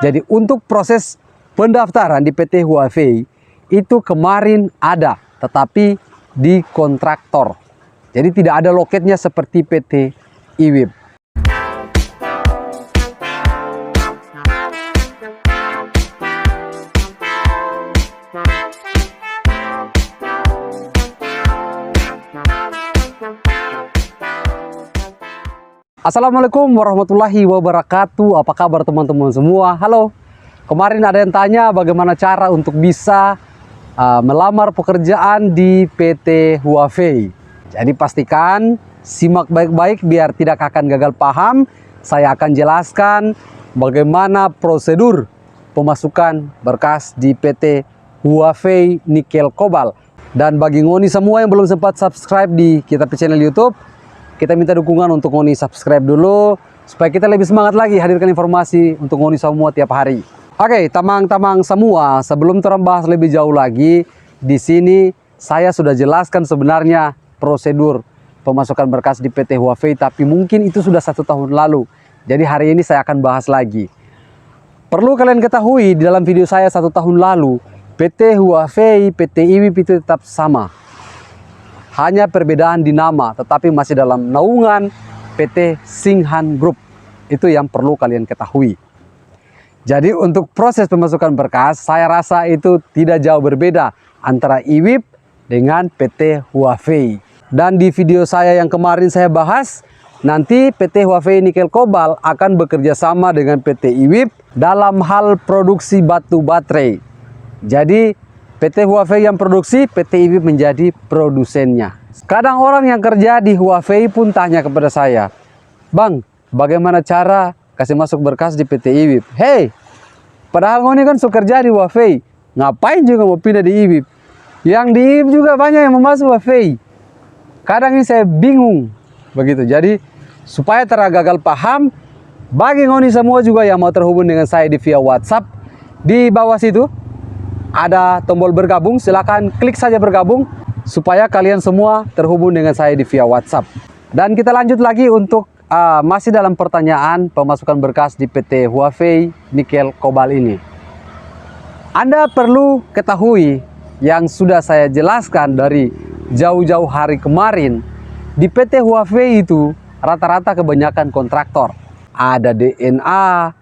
Jadi untuk proses pendaftaran di PT Huawei itu kemarin ada, tetapi di kontraktor. Jadi tidak ada loketnya seperti PT IWIB. Assalamualaikum warahmatullahi wabarakatuh. Apa kabar teman-teman semua? Halo. Kemarin ada yang tanya bagaimana cara untuk bisa melamar pekerjaan di PT Huawei. Jadi pastikan simak baik-baik biar tidak akan gagal paham. Saya akan jelaskan bagaimana prosedur pemasukan berkas di PT Huawei Nikel Kobalt. Dan bagi ngoni semua yang belum sempat subscribe di kita channel YouTube, kita minta dukungan untuk ngoni subscribe dulu supaya kita lebih semangat lagi hadirkan informasi untuk ngoni semua tiap hari. Oke, tamang-tamang semua, sebelum terang bahas lebih jauh lagi, di sini saya sudah jelaskan sebenarnya prosedur pemasukan berkas di PT Huawei, tapi mungkin itu sudah 1 tahun lalu. Jadi hari ini saya akan bahas lagi. Perlu kalian ketahui di dalam video saya 1 tahun lalu, PT Huawei, PT IWIB itu tetap sama. Hanya perbedaan di nama, tetapi masih dalam naungan PT Singhan Group. Itu yang perlu kalian ketahui. Jadi untuk proses pemasukan berkas, saya rasa itu tidak jauh berbeda antara IWIB dengan PT Huawei. Dan di video saya yang kemarin saya bahas, nanti PT Huawei Nikel Kobalt akan bekerja sama dengan PT IWIB dalam hal produksi batu baterai. Jadi PT Huawei yang produksi, PT IWIB menjadi produsennya. Kadang orang yang kerja di Huawei pun tanya kepada saya, "Bang, bagaimana cara kasih masuk berkas di PT IWIB?" Hei, padahal ngoni kan suka kerja di Huawei, ngapain juga mau pindah di IWIB? Yang di IWIB juga banyak yang mau masuk Huawei. Kadang ini saya bingung begitu. Jadi supaya tergagal paham, bagi ngoni semua juga yang mau terhubung dengan saya di via WhatsApp, di bawah situ ada tombol bergabung, silakan klik saja bergabung supaya kalian semua terhubung dengan saya di via WhatsApp. Dan kita lanjut lagi untuk masih dalam pertanyaan pemasukan berkas di PT Huawei Nikel Kobalt ini. Anda perlu ketahui yang sudah saya jelaskan dari jauh-jauh hari kemarin, di PT Huawei itu rata-rata kebanyakan kontraktor. Ada DNA,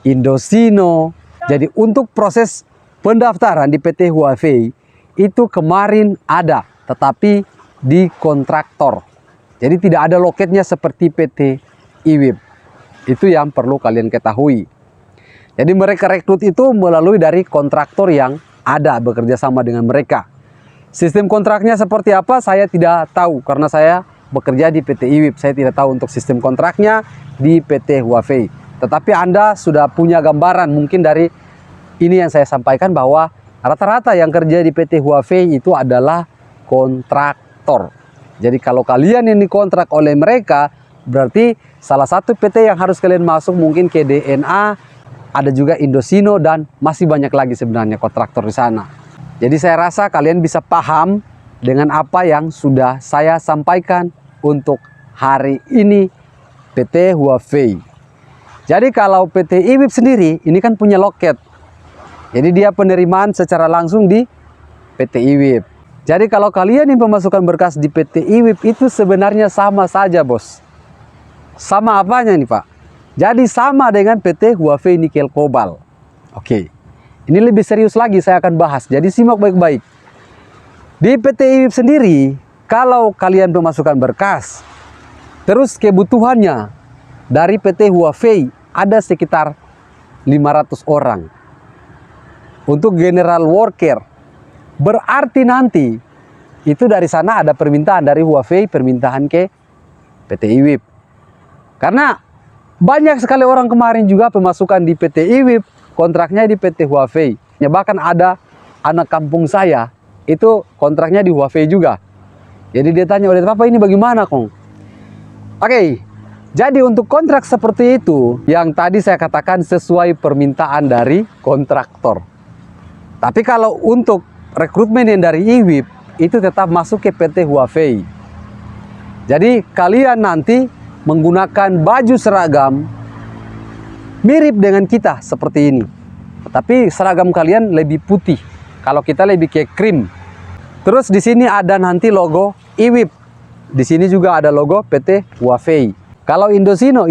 Indosino. Jadi untuk proses pendaftaran di PT Huawei itu kemarin ada, tetapi di kontraktor. Jadi tidak ada loketnya seperti PT IWIB. Itu yang perlu kalian ketahui. Jadi mereka rekrut itu melalui dari kontraktor yang ada bekerja sama dengan mereka. Sistem kontraknya seperti apa saya tidak tahu karena saya bekerja di PT IWIB. Saya tidak tahu untuk sistem kontraknya di PT Huawei. Tetapi Anda sudah punya gambaran mungkin dari ini yang saya sampaikan bahwa rata-rata yang kerja di PT Huawei itu adalah kontraktor. Jadi kalau kalian ini kontrak oleh mereka, berarti salah satu PT yang harus kalian masuk mungkin ke DNA, ada juga Indosino dan masih banyak lagi sebenarnya kontraktor di sana. Jadi saya rasa kalian bisa paham dengan apa yang sudah saya sampaikan untuk hari ini PT Huawei. Jadi kalau PT IWIB sendiri ini kan punya loket. Jadi dia penerimaan secara langsung di PT IWIB. Jadi kalau kalian yang pemasukan berkas di PT IWIB itu sebenarnya sama saja bos. Sama apanya nih Pak? Jadi sama dengan PT Huawei Nikel Kobalt. Oke, ini lebih serius lagi saya akan bahas. Jadi simak baik-baik. Di PT IWIB sendiri, kalau kalian pemasukan berkas, terus kebutuhannya dari PT Huawei ada sekitar 500 orang. Untuk general worker, berarti nanti itu dari sana ada permintaan dari Huawei, permintaan ke PT IWIB. Karena banyak sekali orang kemarin juga pemasukan di PT IWIB, kontraknya di PT Huawei. Bahkan ada anak kampung saya, itu kontraknya di Huawei juga. Jadi dia tanya, "Oleh Papa ini bagaimana Kong?" Oke, jadi untuk kontrak seperti itu, yang tadi saya katakan sesuai permintaan dari kontraktor. Tapi kalau untuk rekrutmen yang dari IWIB, itu tetap masuk ke PT Huawei. Jadi kalian nanti menggunakan baju seragam mirip dengan kita seperti ini. Tapi seragam kalian lebih putih. Kalau kita lebih kayak krim. Terus di sini ada nanti logo IWIP. Di sini juga ada logo PT Huawei. Kalau Indosino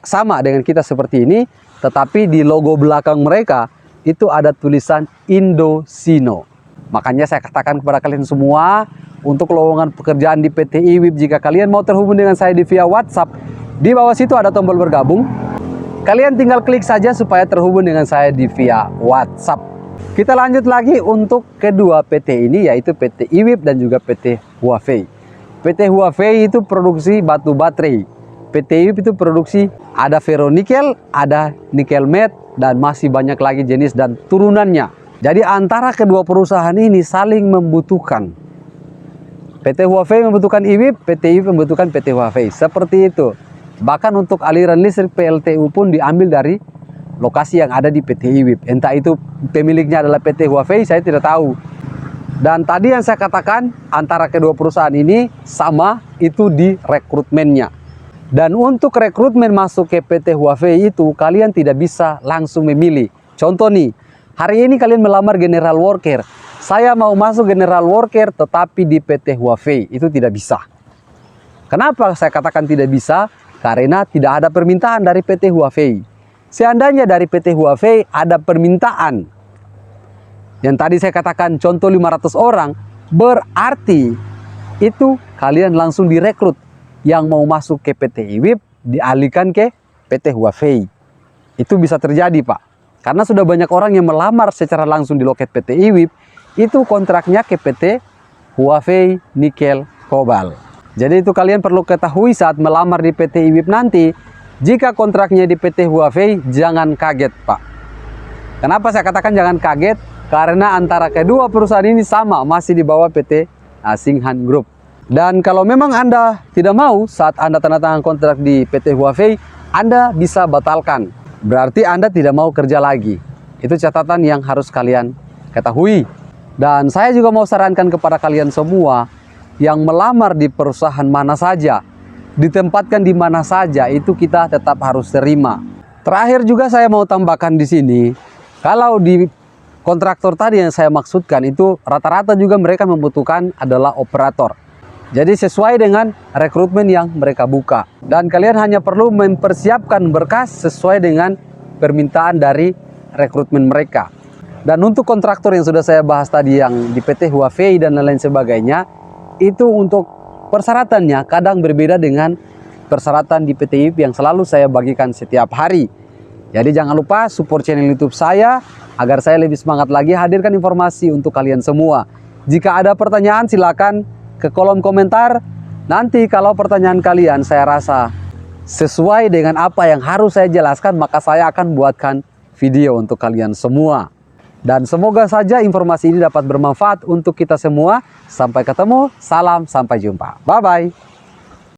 sama dengan kita seperti ini, tetapi di logo belakang mereka itu ada tulisan Indosino. Makanya saya katakan kepada kalian semua, untuk lowongan pekerjaan di PT IWIP, jika kalian mau terhubung dengan saya di via WhatsApp, di bawah situ ada tombol bergabung. Kalian tinggal klik saja supaya terhubung dengan saya di via WhatsApp. Kita lanjut lagi untuk kedua PT ini, yaitu PT IWIP dan juga PT Huawei. PT Huawei itu produksi batu baterai. PT IWIP itu produksi ada ferronikel, ada nikel matte, dan masih banyak lagi jenis dan turunannya. Jadi antara kedua perusahaan ini saling membutuhkan. PT Huawei membutuhkan IWIP, PT IWIP membutuhkan PT Huawei. Seperti itu. Bahkan untuk aliran listrik PLTU pun diambil dari lokasi yang ada di PT IWIP. Entah itu pemiliknya adalah PT Huawei, saya tidak tahu. Dan tadi yang saya katakan, antara kedua perusahaan ini sama, itu di rekrutmennya. Dan untuk rekrutmen masuk ke PT Huawei itu, kalian tidak bisa langsung memilih. Contoh nih, hari ini kalian melamar general worker. Saya mau masuk general worker tetapi di PT Huawei, itu tidak bisa. Kenapa saya katakan tidak bisa? Karena tidak ada permintaan dari PT Huawei. Seandainya dari PT Huawei ada permintaan, yang tadi saya katakan contoh 500 orang, berarti itu kalian langsung direkrut. Yang mau masuk ke PT IWIP dialihkan ke PT Huawei. Itu bisa terjadi, Pak. Karena sudah banyak orang yang melamar secara langsung di loket PT IWIP, itu kontraknya ke PT Huawei Nikel Kobalt. Jadi itu kalian perlu ketahui saat melamar di PT IWIP nanti, jika kontraknya di PT Huawei, jangan kaget, Pak. Kenapa saya katakan jangan kaget? Karena antara kedua perusahaan ini sama, masih di bawah PT Singhan Group. Dan kalau memang Anda tidak mau saat Anda tanda tangan kontrak di PT Huawei, Anda bisa batalkan. Berarti Anda tidak mau kerja lagi. Itu catatan yang harus kalian ketahui. Dan saya juga mau sarankan kepada kalian semua yang melamar di perusahaan mana saja, ditempatkan di mana saja, itu kita tetap harus terima. Terakhir juga saya mau tambahkan di sini, kalau di kontraktor tadi yang saya maksudkan itu rata-rata juga mereka membutuhkan adalah operator. Jadi sesuai dengan rekrutmen yang mereka buka. Dan kalian hanya perlu mempersiapkan berkas sesuai dengan permintaan dari rekrutmen mereka. Dan untuk kontraktor yang sudah saya bahas tadi yang di PT Huawei dan lain sebagainya, itu untuk persyaratannya kadang berbeda dengan persyaratan di PT IWIP yang selalu saya bagikan setiap hari. Jadi jangan lupa support channel YouTube saya agar saya lebih semangat lagi hadirkan informasi untuk kalian semua. Jika ada pertanyaan silakan ke kolom komentar. Nanti kalau pertanyaan kalian saya rasa sesuai dengan apa yang harus saya jelaskan, maka saya akan buatkan video untuk kalian semua. Dan semoga saja informasi ini dapat bermanfaat untuk kita semua. Sampai ketemu, salam, sampai jumpa. Bye-bye.